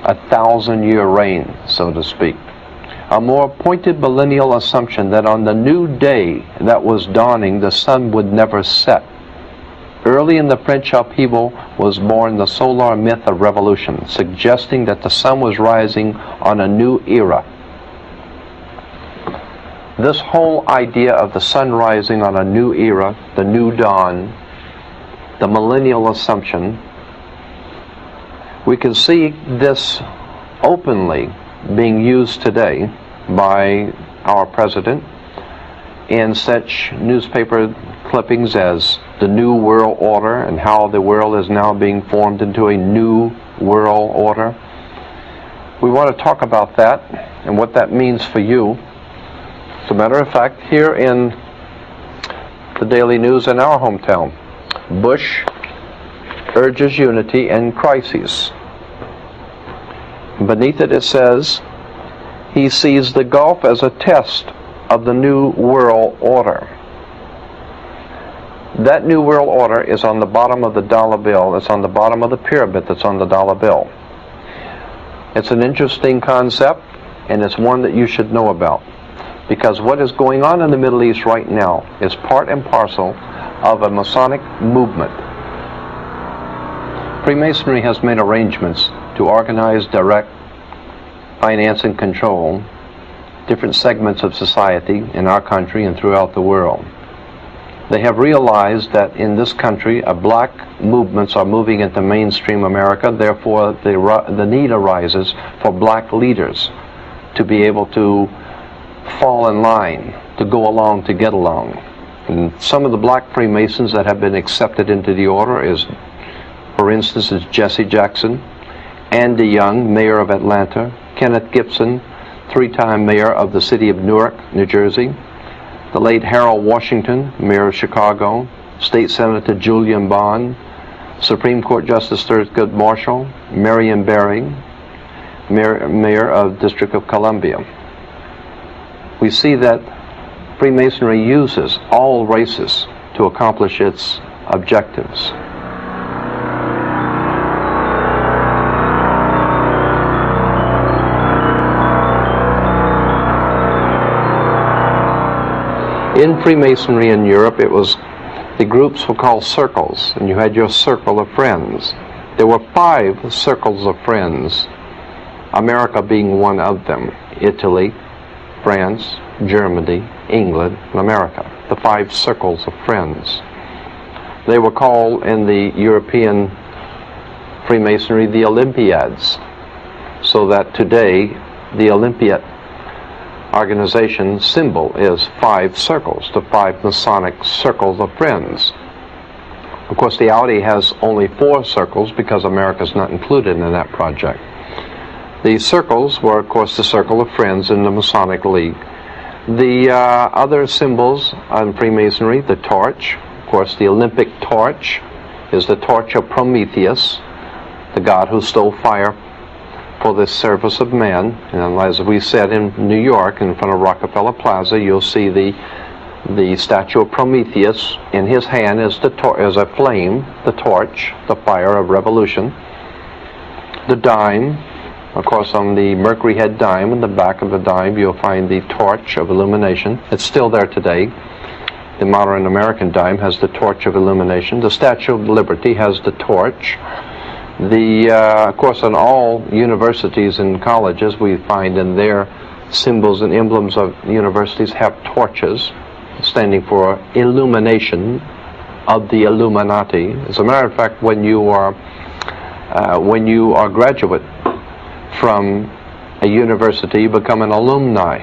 a 1,000-year reign, so to speak. A more pointed millennial assumption that on the new day that was dawning, the sun would never set. Early in the French upheaval was born the solar myth of revolution, suggesting that the sun was rising on a new era. This whole idea of the sun rising on a new era, the new dawn, the millennial assumption, we can see this openly being used today by our president in such newspaper clippings as the New World Order and how the world is now being formed into a new world order. We want to talk about that and what that means for you. As a matter of fact, here in the Daily News in our hometown, Bush urges unity and crises. Beneath it, it says, he sees the Gulf as a test of the New World Order. That New World Order is on the bottom of the dollar bill. It's on the bottom of the pyramid that's on the dollar bill. It's an interesting concept, and it's one that you should know about. Because what is going on in the Middle East right now is part and parcel of a Masonic movement. Freemasonry has made arrangements to organize, direct, finance, and control different segments of society in our country and throughout the world. They have realized that in this country, black movements are moving into mainstream America. Therefore, the need arises for black leaders to be able to fall in line, to go along, to get along. And some of the black Freemasons that have been accepted into the order is, for instance, is Jesse Jackson, Andy Young, mayor of Atlanta, Kenneth Gibson, three-time mayor of the city of Newark, New Jersey, the late Harold Washington, mayor of Chicago, State Senator Julian Bond, Supreme Court Justice Thurgood Marshall, Marion Barry, mayor of District of Columbia. We see that Freemasonry uses all races to accomplish its objectives. In Freemasonry in Europe, the groups were called circles, and you had your circle of friends. There were 5 circles of friends, America being one of them. Italy, France, Germany, England, and America. The 5 circles of friends. They were called in the European Freemasonry the Olympiads, so that today the Olympiad organization symbol is 5 circles, the 5 Masonic circles of friends. Of course, the Audi has only 4 circles because America's not included in that project. The circles were, of course, the circle of friends in the Masonic League. The other symbols on Freemasonry, the torch, of course, the Olympic torch is the torch of Prometheus, the god who stole fire for the service of man. And as we said in New York, in front of Rockefeller Plaza, you'll see the statue of Prometheus. In his hand is a flame, the torch, the fire of revolution. The dime, of course, on the Mercury head dime, in the back of the dime, you'll find the torch of illumination. It's still there today. The modern American dime has the torch of illumination. The Statue of Liberty has the torch. Of course, in all universities and colleges, we find in their symbols and emblems of universities have torches, standing for illumination of the Illuminati. As a matter of fact, when you are graduate from a university, you become an alumni,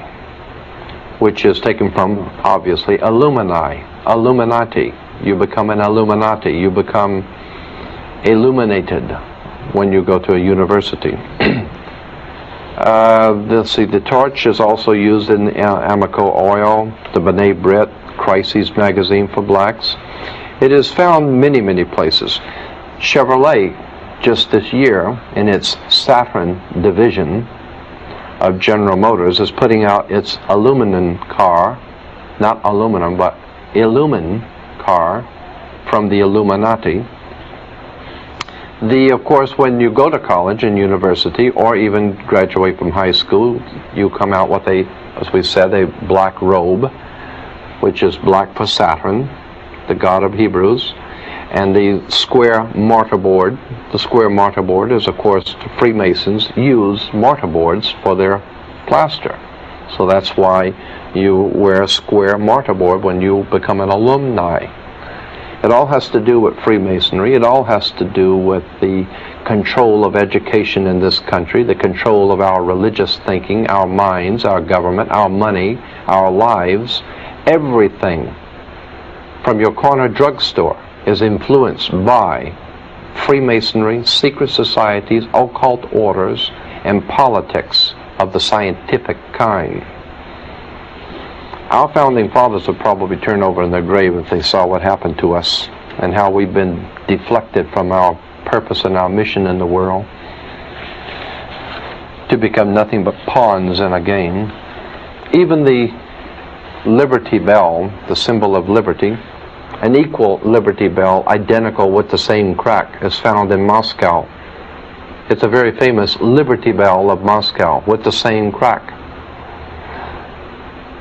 which is taken from, obviously, Illuminati. You become an Illuminati. You become illuminated when you go to a university. Let's see, the torch is also used in Amoco oil, the B'nai B'rith, Crises magazine for blacks. It is found many, many places. Chevrolet, just this year, in its Saturn division of General Motors, is putting out its aluminum car, not aluminum, but Illumin car from the Illuminati. Of course, when you go to college and university, or even graduate from high school, you come out with as we said, a black robe, which is black for Saturn, the god of Hebrews, and the square mortarboard. The square mortarboard is, of course, Freemasons use mortarboards for their plaster. So that's why you wear a square mortarboard when you become an alumni. It all has to do with Freemasonry. It all has to do with the control of education in this country, the control of our religious thinking, our minds, our government, our money, our lives. Everything from your corner drugstore is influenced by Freemasonry, secret societies, occult orders, and politics of the scientific kind. Our founding fathers would probably turn over in their grave if they saw what happened to us and how we've been deflected from our purpose and our mission in the world to become nothing but pawns in a game. Even the Liberty Bell, the symbol of liberty, an equal Liberty Bell, identical with the same crack, is found in Moscow. It's a very famous Liberty Bell of Moscow with the same crack.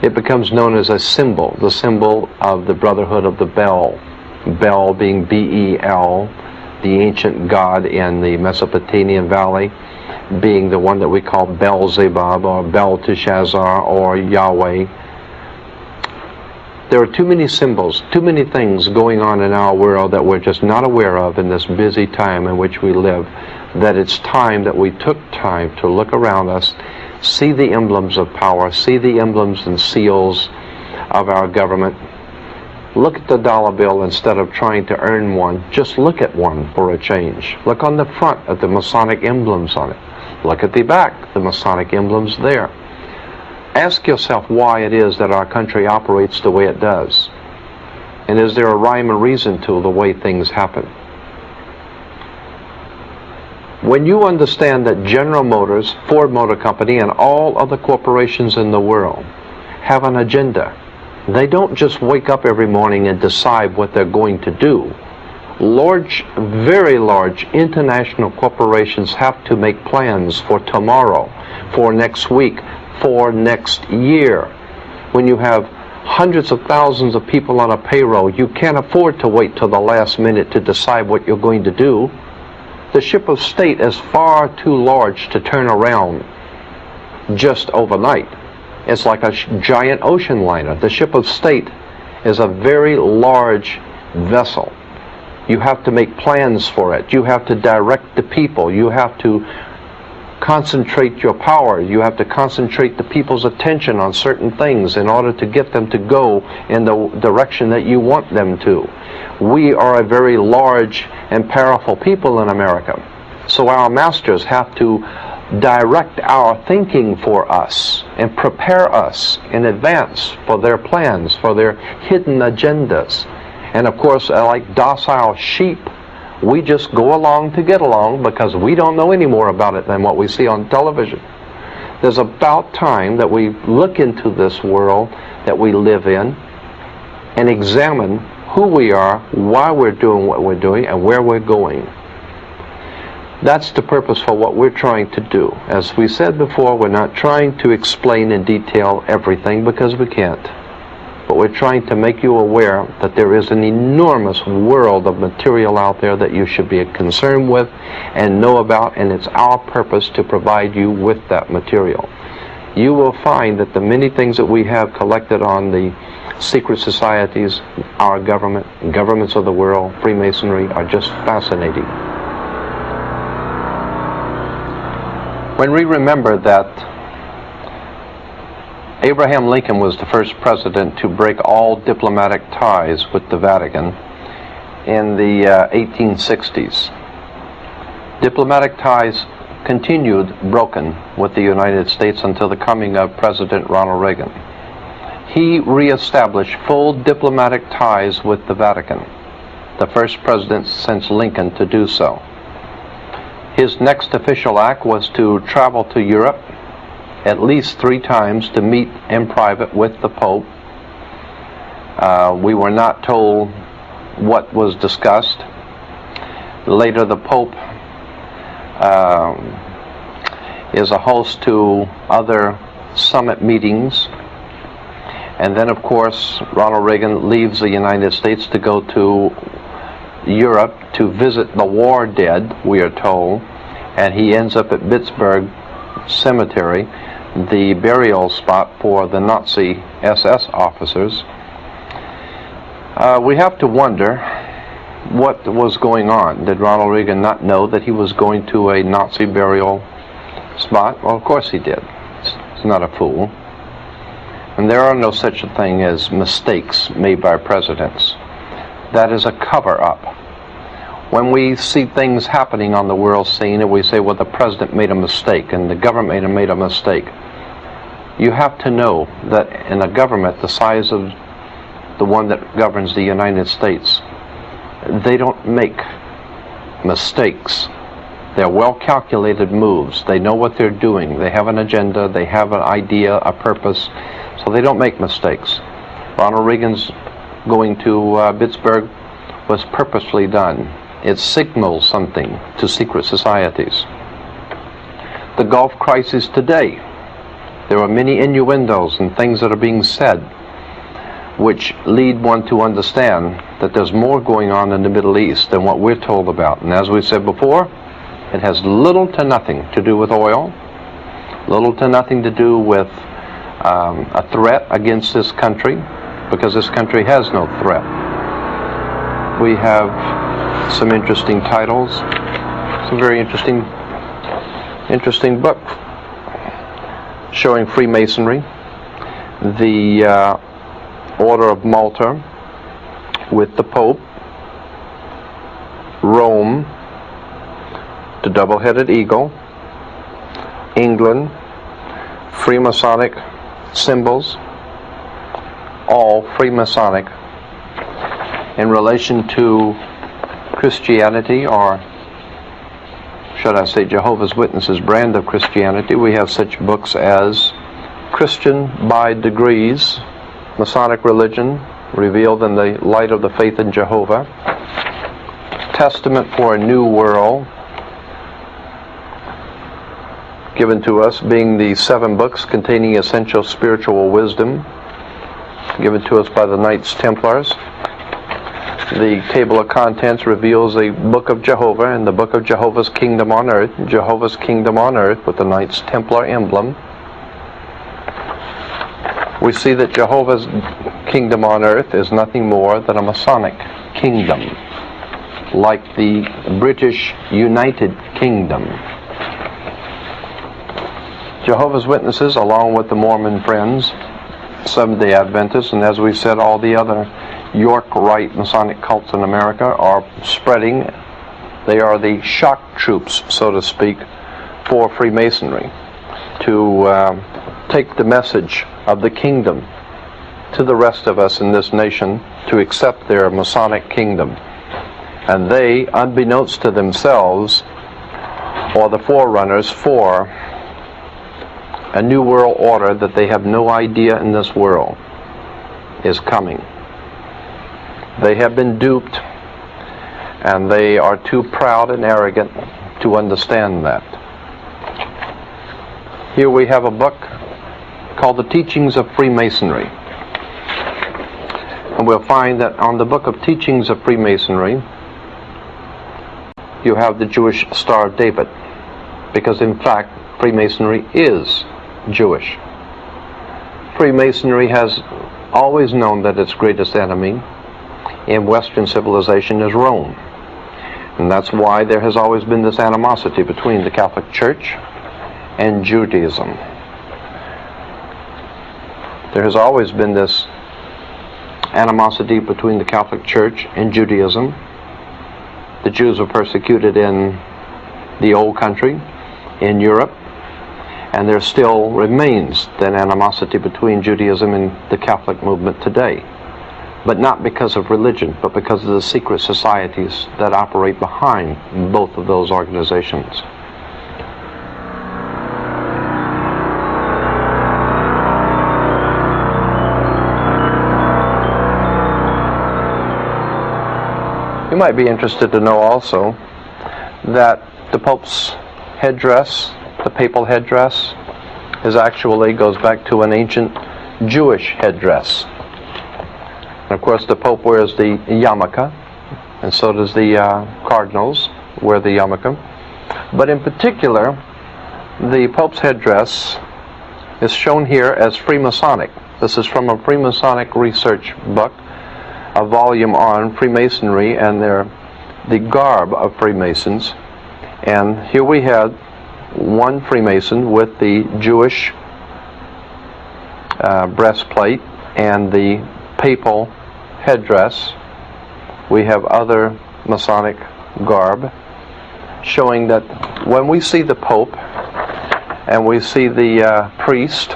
It becomes known as a symbol, the symbol of the Brotherhood of the Bell. Bel being B-E-L, the ancient god in the Mesopotamian Valley, being the one that we call Beelzebub or Belteshazzar or Yahweh. There are too many symbols, too many things going on in our world that we're just not aware of in this busy time in which we live, that it's time that we took time to look around us, see the emblems of power, see the emblems and seals of our government. Look at the dollar bill instead of trying to earn one. Just look at one for a change. Look on the front at the Masonic emblems on it. Look at the back, the Masonic emblems there. Ask yourself why it is that our country operates the way it does. And is there a rhyme or reason to the way things happen? When you understand that General Motors, Ford Motor Company, and all other corporations in the world have an agenda, they don't just wake up every morning and decide what they're going to do. Large, very large international corporations have to make plans for tomorrow, for next week, for next year. When you have hundreds of thousands of people on a payroll, you can't afford to wait till the last minute to decide what you're going to do. The ship of state is far too large to turn around just overnight. It's like a giant ocean liner. The ship of state is a very large vessel. You have to make plans for it. You have to direct the people. You have to concentrate your power. You have to concentrate the people's attention on certain things in order to get them to go in the direction that you want them to. We are a very large and powerful people in America. So our masters have to direct our thinking for us and prepare us in advance for their plans, for their hidden agendas. And of course, like docile sheep, we just go along to get along because we don't know any more about it than what we see on television. There's about time that we look into this world that we live in and examine who we are, why we're doing what we're doing, and where we're going. That's the purpose for what we're trying to do. As we said before, we're not trying to explain in detail everything because we can't. But we're trying to make you aware that there is an enormous world of material out there that you should be concerned with and know about, and it's our purpose to provide you with that material. you will find that the many things that we have collected on the secret societies, our government, governments of the world, Freemasonry, are just fascinating. When we remember that Abraham Lincoln was the first president to break all diplomatic ties with the Vatican in the 1860s, diplomatic ties continued broken with the United States until the coming of President Ronald Reagan. He reestablished full diplomatic ties with the Vatican, the first president since Lincoln to do so. His next official act was to travel to Europe at least 3 times to meet in private with the Pope. We were not told what was discussed. Later, the Pope is a host to other summit meetings. And then, of course, Ronald Reagan leaves the United States to go to Europe to visit the war dead, we are told, and he ends up at Pittsburgh Cemetery, the burial spot for the Nazi SS officers. We have to wonder what was going on. Did Ronald Reagan not know that he was going to a Nazi burial spot? Well, of course he did. He's not a fool. And there are no such a thing as mistakes made by presidents. That is a cover-up. When we see things happening on the world scene and we say, well, the president made a mistake and the government made a mistake, you have to know that in a government the size of the one that governs the United States, they don't make mistakes. They're well-calculated moves. They know what they're doing. They have an agenda. They have an idea, a purpose. So they don't make mistakes. Ronald Reagan's going to Pittsburgh was purposely done. It signals something to secret societies. The Gulf crisis today, there are many innuendos and things that are being said which lead one to understand that there's more going on in the Middle East than what we're told about. And as we said before, it has little to nothing to do with oil, little to nothing to do with a threat against this country, because this country has no threat. We have some interesting titles, some very interesting book showing Freemasonry, the Order of Malta with the Pope, Rome, the double-headed eagle, England, Freemasonic symbols, all Freemasonic in relation to Christianity, or should I say Jehovah's Witnesses' brand of Christianity. We have such books as Christian by Degrees, Masonic Religion Revealed in the Light of the Faith in Jehovah, Testament for a New World, given to us being the 7 books containing essential spiritual wisdom, given to us by the Knights Templars. The table of contents reveals a Book of Jehovah and the Book of Jehovah's Kingdom on Earth, Jehovah's Kingdom on Earth with the Knights Templar emblem. We see that Jehovah's Kingdom on Earth is nothing more than a Masonic kingdom, like the British United Kingdom. Jehovah's Witnesses, along with the Mormon Friends, Seventh-day Adventists, and as we said, all the other York Rite Masonic cults in America are spreading. They are the shock troops, so to speak, for Freemasonry, to take the message of the kingdom to the rest of us in this nation to accept their Masonic kingdom. And they, unbeknownst to themselves, are the forerunners for a new world order that they have no idea in this world is coming. They have been duped, and they are too proud and arrogant to understand that. Here we have a book called The Teachings of Freemasonry. And we'll find that on the book of Teachings of Freemasonry, you have the Jewish Star of David, because in fact, Freemasonry is Jewish. Freemasonry has always known that its greatest enemy in Western civilization is Rome. And that's why there has always been this animosity between the Catholic Church and Judaism. There has always been this animosity between the Catholic Church and Judaism. The Jews were persecuted in the Old Country, in Europe, and there still remains that animosity between Judaism and the Catholic movement today. But not because of religion, but because of the secret societies that operate behind both of those organizations. You might be interested to know also that the Pope's headdress, the papal headdress, goes back to an ancient Jewish headdress. And of course the Pope wears the yarmulke, and so does the cardinals wear the yarmulke. But in particular, the Pope's headdress is shown here as Freemasonic. This is from a Freemasonic research book, a volume on Freemasonry and the garb of Freemasons. And here we had one Freemason with the Jewish breastplate and the papal headdress. We have other Masonic garb, showing that when we see the Pope and we see the priest,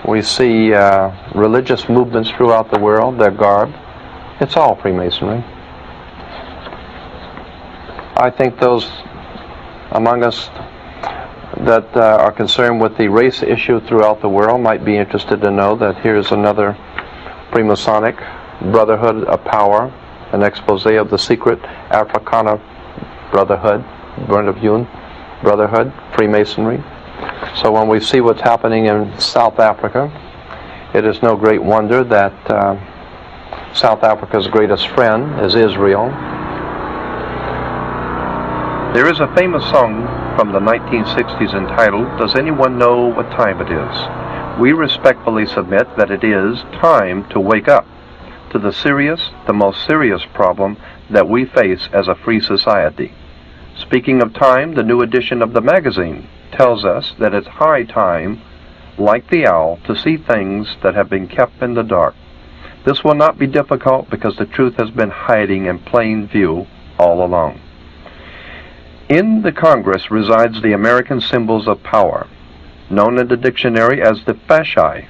we see religious movements throughout the world, their garb, it's all Freemasonry. I think those among us that are concerned with the race issue throughout the world might be interested to know that here's another Freemasonic Brotherhood of Power, an expose of the secret Africana Brotherhood, Brotherhood, Freemasonry. So when we see what's happening in South Africa, it is no great wonder that South Africa's greatest friend is Israel. There is a famous song from the 1960s entitled, "Does Anyone Know What Time It Is?" We respectfully submit that it is time to wake up to the most serious problem that we face as a free society. Speaking of time, the new edition of the magazine tells us that it's high time, like the owl, to see things that have been kept in the dark. This will not be difficult because the truth has been hiding in plain view all along. In the Congress resides the American symbols of power, known in the dictionary as the fasci.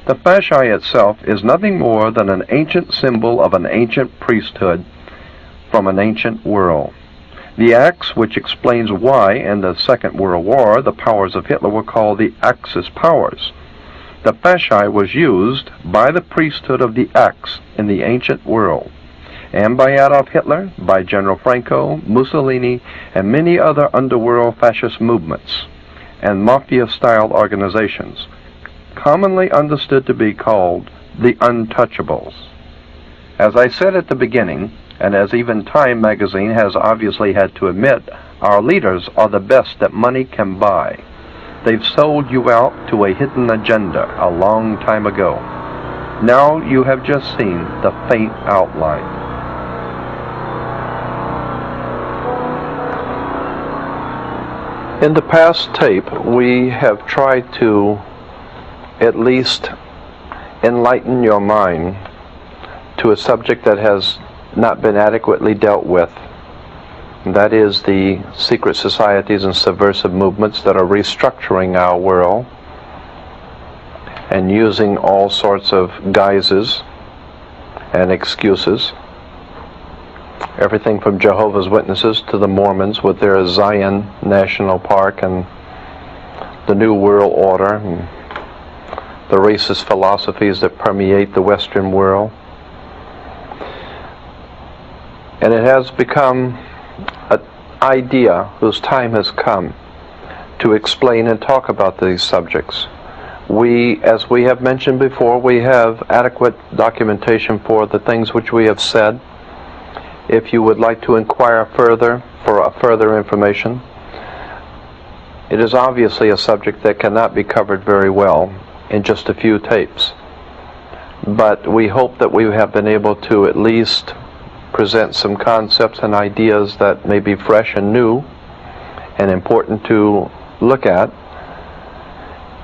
The fasci itself is nothing more than an ancient symbol of an ancient priesthood from an ancient world. The axe, which explains why in the Second World War the powers of Hitler were called the Axis powers. The fasci was used by the priesthood of the axe in the ancient world, and by Adolf Hitler, by General Franco, Mussolini, and many other underworld fascist movements and mafia-style organizations, commonly understood to be called the Untouchables. As I said at the beginning, and as even Time magazine has obviously had to admit, our leaders are the best that money can buy. They've sold you out to a hidden agenda a long time ago. Now you have just seen the faint outline. In the past tape, we have tried to at least enlighten your mind to a subject that has not been adequately dealt with. That is the secret societies and subversive movements that are restructuring our world and using all sorts of guises and excuses. Everything from Jehovah's Witnesses to the Mormons with their Zion National Park and the New World Order and the racist philosophies that permeate the Western world. And it has become an idea whose time has come to explain and talk about these subjects. As we have mentioned before, we have adequate documentation for the things which we have said. If you would like to inquire further for further information, it is obviously a subject that cannot be covered very well in just a few tapes. But we hope that we have been able to at least present some concepts and ideas that may be fresh and new and important to look at.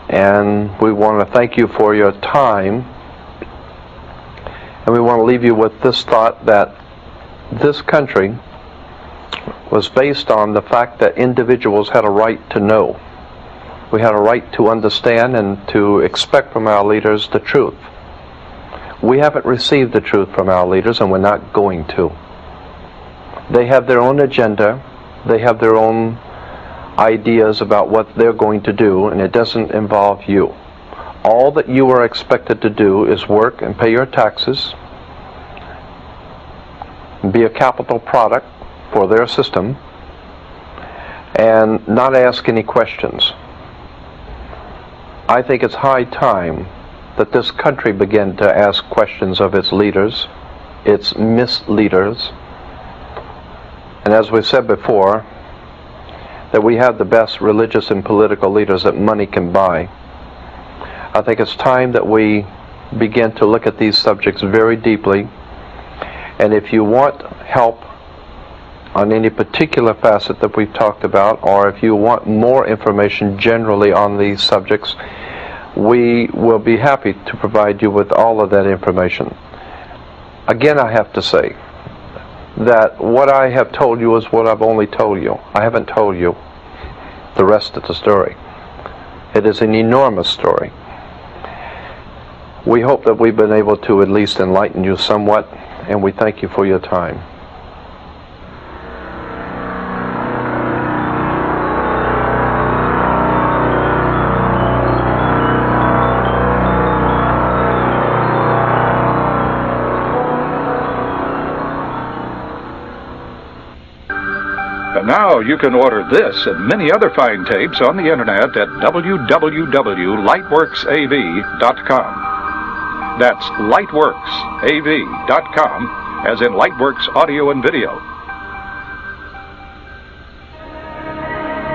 And we want to thank you for your time. And we want to leave you with this thought, that this country was based on the fact that individuals had a right to know. We had a right to understand and to expect from our leaders the truth. We haven't received the truth from our leaders, and we're not going to. They have their own agenda. They have their own ideas about what they're going to do, and it doesn't involve you. All that you are expected to do is work and pay your taxes, be a capital product for their system, and not ask any questions. I think it's high time that this country begin to ask questions of its leaders, its misleaders, and as we've said before, that we have the best religious and political leaders that money can buy. I think it's time that we begin to look at these subjects very deeply, and if you want help on any particular facet that we've talked about, or if you want more information generally on these subjects, we will be happy to provide you with all of that information. Again, I have to say that what I have told you is what I've only told you. I haven't told you the rest of the story. It is an enormous story. We hope that we've been able to at least enlighten you somewhat, and we thank you for your time. And now you can order this and many other fine tapes on the internet at www.lightworksav.com. That's lightworksav.com, as in Lightworks Audio and Video.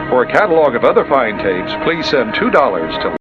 For a catalog of other fine tapes, please send $2 to